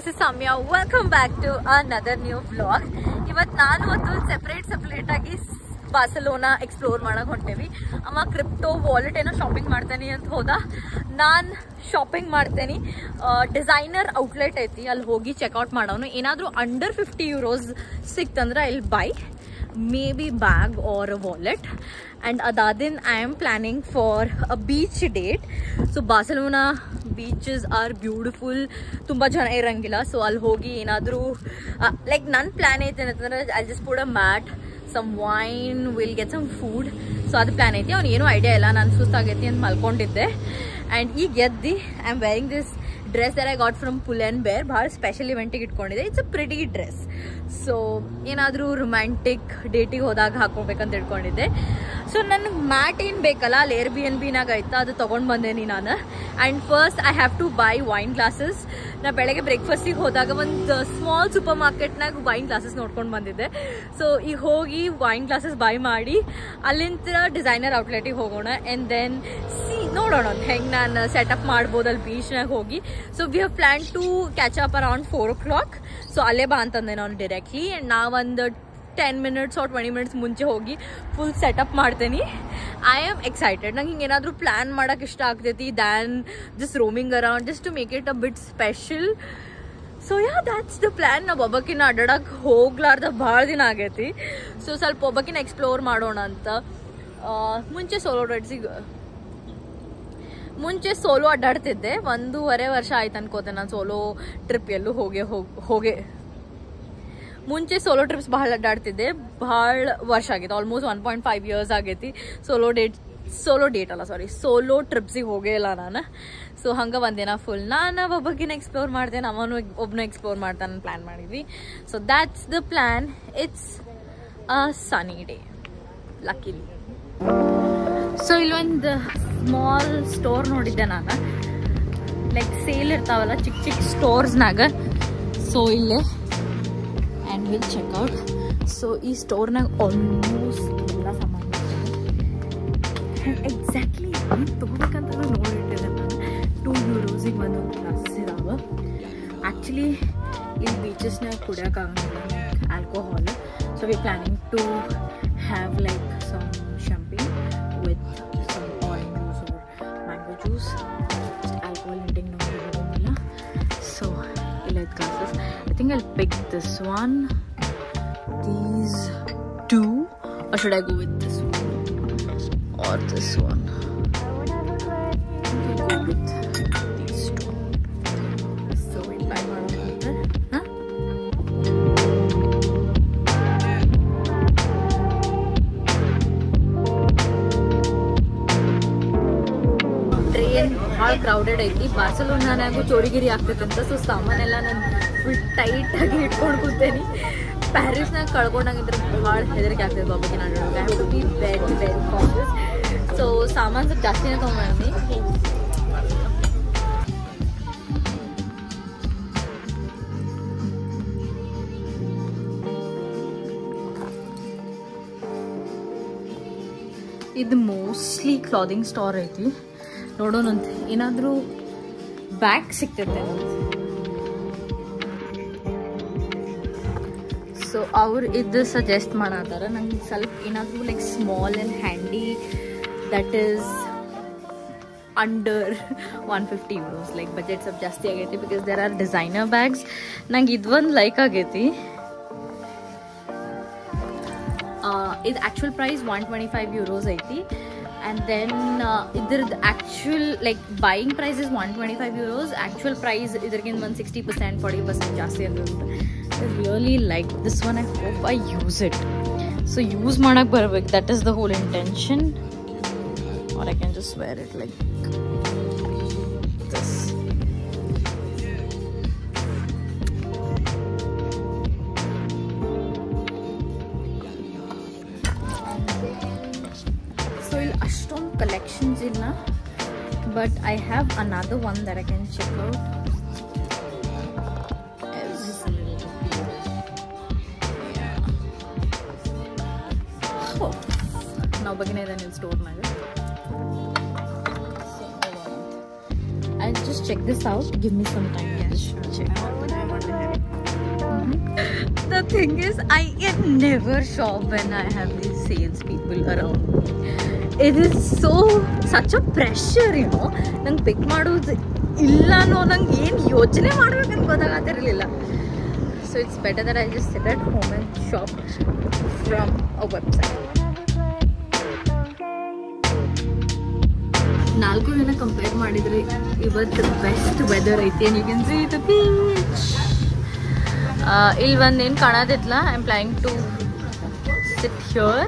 this is Samya. Welcome back to another new vlog. ಇವತ್ತು ನಾನು ಒಂದು ಸೆಪರೇಟ್ ಆಗಿ ಬಾರ್ಸೆಲೋನಾ ಎಕ್ಸ್ಪ್ಲೋರ್ ಮಾಡಕ್ಕೆ ಹೊಂಟೇವಿ. ಅಮ್ಮ ಕ್ರಿಪ್ಟೋ ವಾಲೆಟ್ ಏನೋ ಶಾಪಿಂಗ್ ಮಾಡ್ತೇನೆ ಅಂತ ಹೋದ. ನಾನು ಶಾಪಿಂಗ್ ಮಾಡ್ತೇನೆ. ಡಿಸೈನರ್ ಔಟ್ಲೆಟ್ ಐತಿ, ಅಲ್ಲಿ ಹೋಗಿ ಚೆಕ್ಔಟ್ ಮಾಡೋನು. ಏನಾದರೂ ಅಂಡರ್ 50 euros ಸಿಕ್ತಂದ್ರೆ I will buy maybe bag or a wallet. And adadin I am planning for a beach date. So Barcelona beaches are beautiful, tumba jana irangilla, so I'll hogi enadru like nan plan aithe antandre I'll just put a mat, some wine, we'll get some food. So adu plan aithe avn eno idea illa, nan sustageti ant malkondidde. And ee geddi I am wearing this dress that I got from Pull and Bear. Bahal special event ಗೆ ಇಟ್ಕೊಂಡಿದ್ದೆ. It's a pretty dress. So ಏನಾದರೂ romantic ಡೇಟಿಗೆ ಹೋದಾಗ ಹಾಕೋಬೇಕಂತ ಇಟ್ಕೊಂಡಿದ್ದೆ. So ನನಗೆ mat ಏನು ಬೇಕಲ್ಲ, ಅಲ್ಲಿ Airbnb-ನಾಗ ಆಯ್ತಾ, ಅದು ತೊಗೊಂಡು ಬಂದೇನಿ ನಾನು. And first I have to buy wine glasses. ನಾ ಬೆಳಗ್ಗೆ ಬ್ರೇಕ್ಫಾಸ್ಟಿಗೆ ಹೋದಾಗ ಒಂದು ಸ್ಮಾಲ್ ಸೂಪರ್ ಮಾರ್ಕೆಟ್ನಾಗ ವೈನ್ ಗ್ಲಾಸಸ್ ನೋಡ್ಕೊಂಡು ಬಂದಿದ್ದೆ. ಸೊ ಈಗ ಹೋಗಿ ವೈನ್ ಗ್ಲಾಸಸ್ ಬೈ ಮಾಡಿ ಅಲ್ಲಿಂದ ಡಿಸೈನರ್ ಔಟ್ಲೆಟಿಗೆ ಹೋಗೋಣ. ಆ್ಯಂಡ್ ದೆನ್ ನೋಡೋಣ ಹೆಂಗೆ ನಾನು ಸೆಟಪ್ ಮಾಡ್ಬೋದು ಅಲ್ಲಿ ಬೀಚ್ನಾಗ ಹೋಗಿ. So we have plan to catch up around 4 o'clock. So ಅಲ್ಲೇ ಬಾ ಅಂತಂದೆ ನಾನು ಡೈರೆಕ್ಟ್ಲಿ. ಆ್ಯಂಡ್ ನಾವೊಂದು 10 minutes or 20 minutes ಮುಂಚೆ ಹೋಗಿ ಫುಲ್ ಸೆಟಪ್ ಮಾಡ್ತೀನಿ. I am excited. ನಂಗೆ ಹಿಂಗೆ ಏನಾದರೂ ಪ್ಲ್ಯಾನ್ ಮಾಡೋಕೆ ಇಷ್ಟ ಆಗ್ತೈತಿ then just roaming around, just to make it a bit special. So yeah that's the plan. ನಾವು ಒಬ್ಬಕ್ಕಿನ ಅಡ್ಡಾಡಕ್ಕೆ ಹೋಗ್ಲಾರ್ದ ಭಾಳ ದಿನ ಆಗೈತಿ. ಸೊ ಸ್ವಲ್ಪ ಒಬ್ಬಕ್ಕಿನ ಎಕ್ಸ್ಪ್ಲೋರ್ ಮಾಡೋಣ ಅಂತ. ಮುಂಚೆ ಸೋಲೋ ಅಡ್ಡಾಡ್ತಿದ್ದೆ. 1.5 ವರ್ಷ ಆಯ್ತು ಅನ್ಕೋತೆ ನಾನು ಸೋಲೋ ಟ್ರಿಪ್ ಎಲ್ಲೂ ಹೋಗೆ ಮುಂಚೆ ಸೋಲೋ ಟ್ರಿಪ್ಸ್ ಭಾಳ ಅಡ್ಡಾಡ್ತಿದ್ದೆ. ಭಾಳ ವರ್ಷ ಆಗೈತೆ, ಆಲ್ಮೋಸ್ಟ್ 1.5 years ಆಗೈತಿ ಸೋಲೋ ಟ್ರಿಪ್ಸಿಗೆ ಹೋಗೇ ಇಲ್ಲ ನಾನು. ಸೊ ಹಂಗೆ ಒಂದಿನ ಫುಲ್ ನಾನು ಒಬ್ಬಕ್ಕಿನ ಎಕ್ಸ್ಪ್ಲೋರ್ ಮಾಡ್ತೇನೆ, ಅವನು ಒಬ್ಬನ ಎಕ್ಸ್ಪ್ಲೋರ್ ಮಾಡ್ತಾನೆ ಪ್ಲ್ಯಾನ್ ಮಾಡಿದ್ವಿ. So that's the plan. It's a Sunny day ಲಕ್ಕಿಲಿ. So ಇಲ್ಲೊಂದು ಸ್ಮಾಲ್ ಸ್ಟೋರ್ ನೋಡಿದ್ದೆ ನಾನು, ಲೈಕ್ ಸೇಲ್ ಇರ್ತಾವಲ್ಲ ಚಿಕ್ಕ ಸ್ಟೋರ್ಸ್ನಾಗ. ಸೊ ಇಲ್ಲೇ ಆ್ಯಂಡ್ ವಿಲ್ ಚೆಕ್ಔಟ್. ಸೊ ಈ ಸ್ಟೋರ್ನಾಗ ಆಲ್ಮೋಸ್ಟ್ ಎಲ್ಲ ಸಾಮಾನು ಎಕ್ಸಾಕ್ಟ್ಲಿ ಏನು ತೊಗೋಬೇಕಂತ ನೋಡಿಟ್ಟಿದ್ದೆ ನಾನು. 2 euros ಒಂದು ಗ್ಲಾಸಸ್ ಇದಾವೆ. ಆ್ಯಕ್ಚುಲಿ ಇಲ್ಲಿ ಬೀಚಸ್ನಾಗ ಕುಡಿಯೋಕ್ಕಾಗಂಗಿಲ್ಲ alcohol. So we planning to have like some champagne with some orange juice or mango juice. Alcohol intake no problem. So elite glasses. I think I'll pick this one, these two, or should I go with this one or this one? I'll go with these two. So we'll buy one of them. Huh? ಭಾಳ crowded ಐತಿ. ಬಾರ್ಸೆಲೋನಾಗೂ ಚೋರಿಗಿರಿ ಆಗ್ತೈತಂತ. So ಸಾಮಾನೆಲ್ಲ ನಾನು full ಟೈಟಾಗಿ ಇಟ್ಕೊಂಡು ಕೂತೇನಿ. ಪ್ಯಾರಿಸ್ನಾಗ ಕಳ್ಕೊಂಡಾಗಿದ್ರೆ ಭಾಳ ಹೆದರಿಕೆ ಆಗ್ತದೆ ಬಾಬಾಗೆ. ನಾನು I have to be very conscious. So ಸಾಮಾನು ಸ್ವಲ್ಪ ಜಾಸ್ತಿನೇ ತೊಗೊಂಡಿದ್ದೀನಿ. ಇದು ಮೋಸ್ಟ್ಲಿ ಕ್ಲಾದಿಂಗ್ ಸ್ಟೋರ್ ಐತಿ. ನೋಡೋಣಂತ ಏನಾದರೂ ಬ್ಯಾಗ್ ಸಿಗ್ತೈತೆ. ಸೊ ಅವ್ರು ಇದು ಸಜೆಸ್ಟ್ ಮಾಡತ್ತಾರ ನಂಗೆ ಸ್ವಲ್ಪ ಏನಾದರೂ like small and handy that is under 150 euros. Like budget ಸ್ವಲ್ಪ ಜಾಸ್ತಿ ಆಗೈತಿ because there are designer bags. ನಂಗೆ ಇದೊಂದು ಲೈಕ್ ಆಗೈತಿ. ಇದು ಆ್ಯಕ್ಚುಯಲ್ ಪ್ರೈಸ್ 125 euros ಐತಿ. And then idrad actual like buying price is 125 euros. Actual price idragin 60% 40% ಜಾಸ್ತಿ ಇರುತ್ತೆ. I really like this one. I hope I use it. So use madak barಬೇಕು, that is the whole intention. Or I can just wear it like this. Ashton collections in na, but I have another one that I can check out. Now begin in store na. I'll just check this out. Give me some time. Yeah, sure. Check out. The thing is, I can never shop when I have these sales people around me. It is such a pressure, you know. ನಂಗೆ ಪಿಕ್ ಮಾಡೋದು ಇಲ್ಲನೋ ನಂಗೆ ಏನು ಯೋಚನೆ ಮಾಡ್ಬೇಕಂತ ಗೊತ್ತಾಗತ್ತಿರಲಿಲ್ಲ. So it's better that I just sit at home and shop from a website. 4 ದಿನ compare ಮಾಡಿದ್ರೆ ಇವತ್ತು best weather ಐತಿ. and you can see the beach. ಇಲ್ಲಿ ಒಂದೇನು ಕಾಣೋದಿಲ್ಲ. I am planning to sit here.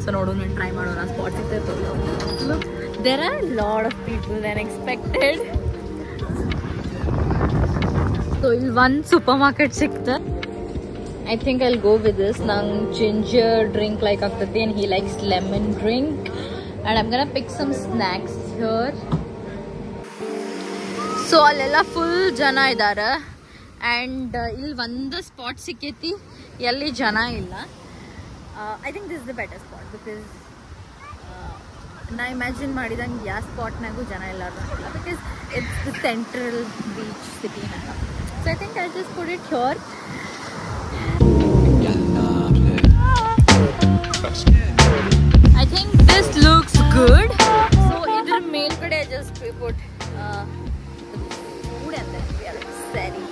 So ನೋಡೋಣ, ಟ್ರೈ ಮಾಡೋಣ spot ಸಿಗ್ತೈತೆ. There are lot of people then expected. So ಇಲ್ಲಿ ಒಂದು ಸೂಪರ್ ಮಾರ್ಕೆಟ್ ಸಿಕ್ತ. I think I'll go with this. ನಂಗೆ ginger drink like ಆಗ್ತೈತಿ and he likes lemon drink. And I'm gonna pick some snacks here. So ಅಲ್ಲೆಲ್ಲ full ಜನ ಇದ್ದಾರೆ. And ಇಲ್ಲಿ ಒಂದು ಸ್ಪಾಟ್ ಸಿಕ್ಕೈತಿ ಎಲ್ಲಿ ಜನ ಇಲ್ಲ. I think this is the better spot because ನಾ ಇಮ್ಯಾಜಿನ್ ಮಾಡಿದಂಗೆ ಯಾವ ಸ್ಪಾಟ್ನಾಗೂ ಜನ ಎಲ್ಲರೂ ಇಲ್ಲ because it's the central beach city ಅಂತ. So I think I just put it here. I think this looks good. So idhar melgade I just put food and then we are ready.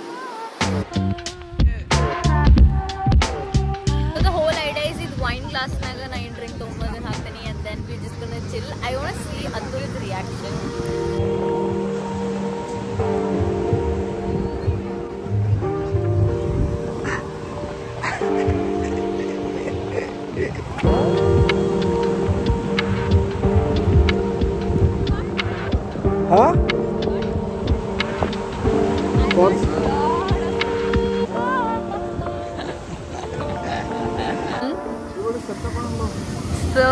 So the whole idea is this wine glass naga na drink tombadin haktani and then we just gonna chill. I want to see Atul's reaction. Huh? What? So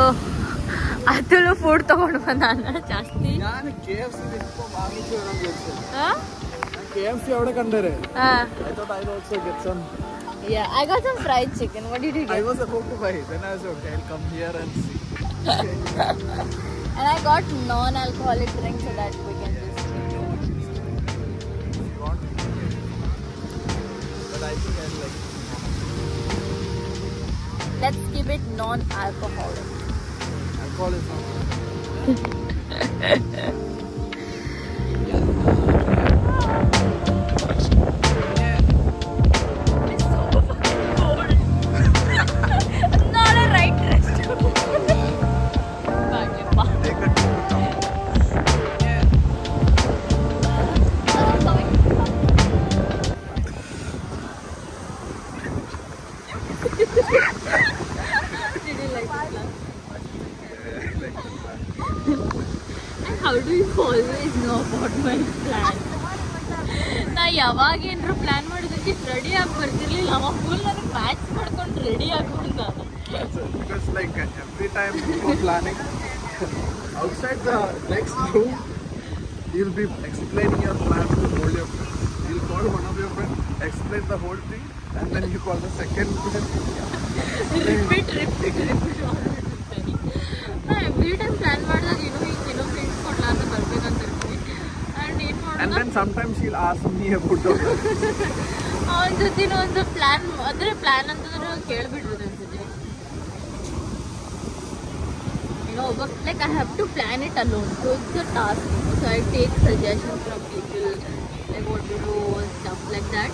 Atulu food ತಗೊಂಡು ಬಂದಾನ ಜಾಸ್ತಿ. ನಾನು KFC KFC ಅವಡೆ ಕಂಡರೆ. I thought I'd also get some. Yeah, I got some fried chicken. What did you get? I was about to buy. Then I was okay. I'll come here and see. And I got non-alcoholic drink so that we can just. But I think I'll like. Let's keep it non-alcoholic. Alcohol is not. How do you always know about my plan? ನಾ ಯಾವಾಗ ಏನಾದ್ರು plan ಮಾಡೋದಕ್ಕೆ ready ಆಗಿ ಬರ್ತಿರ್ಲಿಲ್ಲ. ಅವ full ನನಗೆ match ಮಾಡ್ಕೊಂಡು ready ಆಗ್ಕೊಂಡು ನಾನು. Because like every time before planning, outside the next room, you'll be explaining your plans to all your friends. You'll call one of your friends, explain the whole thing, and then you call the second friend. Repeat. ನಾ every time plan ಮಾಡಿದಾಗ ಏನೋ friends ಕೊಡ್ಲಾರ್ದ ಬರ್ಬೇಕಂತ ಇರ್ತೀನಿ. And then sometimes he'll ask me about the ಅವನ ಜೊತೆ ಒಂದು plan plan ಅಂತಂದ್ರೆ ಕೇಳ್ಬಿಡ್ಬೋದು ಅನ್ಸುತ್ತೆ. Like I have to plan it alone, so it's a task. So I take suggestions from people, like what to do and stuff like that.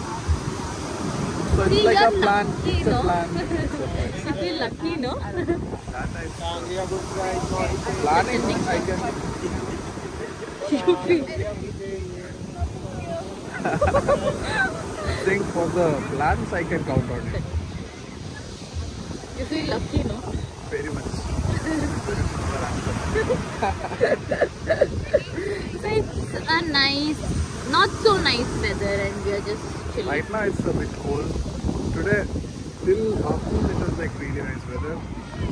So it's like a plan. It's a plan. You feel lucky, no? Planning, I can. You feel. Think for the plans, I can count on it. You feel lucky, no? Very much. So it's a nice, not so nice weather, and we are just chilling. Right now it's a bit cold. Today, till afternoon it was like really nice weather.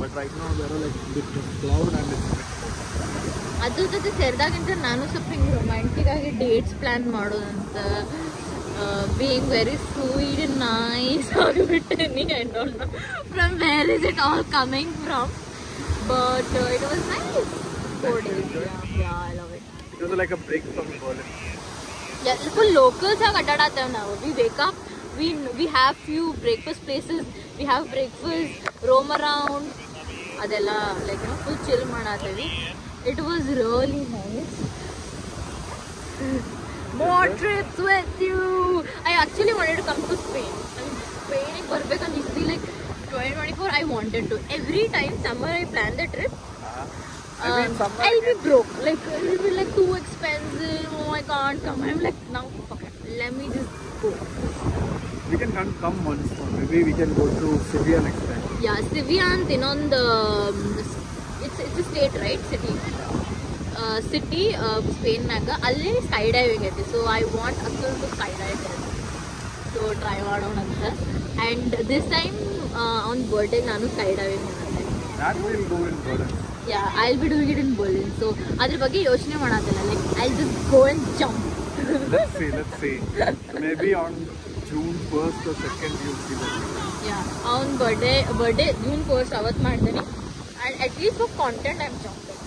But right now there are like bit of cloud and it's a bit cold. ಅದ್ರ ಜೊತೆ ಸೇರಿದಾಗಿಂತ ನಾನು ಸ್ವಲ್ಪ ಹಿಂಗೆ romantic ಆಗಿ dates plan ಮಾಡೋದಂತ being very sweet and nice ಆಗಿಬಿಟ್ಟೇನಿ. I don't know from where is it all coming from, but it was nice. 4 days. Yeah, I love it. It was like a break from Berlin. Yeah, full locals ಆಗಿ ಅಡ್ಡಾಡತ್ತೇವೆ ನಾವು. We wake up we have few breakfast places. We have breakfast, roam around. Adella like full chill ಮಾಡಾತೀವಿ. It was really nice. More trips with you. I actually wanted to come to Spain. Spain ಗೆ ಬರ್ಬೇಕಂತ ಇಸ್ದಿ like 2024 I wanted to. Every time summer I plan the trip. I'll be broke. Like it will be like too expensive. Oh, I can't come. I'm like, now fuck it. Let me just go. We can come once. Maybe we can go to Sevilla next time. Yeah, Sevilla and ಇನ್ನೊಂದು it's a state, right? City Spain ನಾಗ ಅಲ್ಲಿ sky diving ಐತಿ. So I want ಅಕಲ್ to sky dive. So try ಮಾಡೋಣ ಅಂತ. And this time on birthday ನಾನು sky diving ಮಾಡ್ತೀನಿ. That will go in Berlin. Yeah, I'll be doing it in Berlin. So ಅದ್ರ ಬಗ್ಗೆ ಯೋಚನೆ ಮಾಡೋದಿಲ್ಲ. Like I'll just go and jump. Let's see. So maybe on June 1st or 2nd you'll see that. Yeah, on birthday June 1st ಅವತ್ತು ಮಾಡ್ತೀನಿ. And at least for content I'm jumping.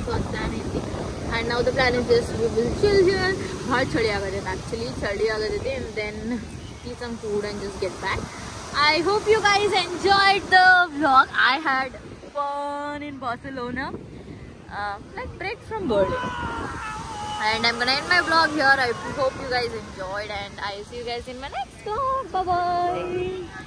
So plan ಐತಿ. And now the plan is just we will chill here. ಭಾಳ ಚಳಿ ಆಗತ್ತೆ actually. ಚಳಿ ಆಗತ್ತೆ and then eat some food and just get back. I hope you guys enjoyed the vlog. I had fun in Barcelona. Like break from Berlin. And I'm gonna end my vlog here. I hope you guys enjoyed and I see you guys in my next vlog. Bye bye.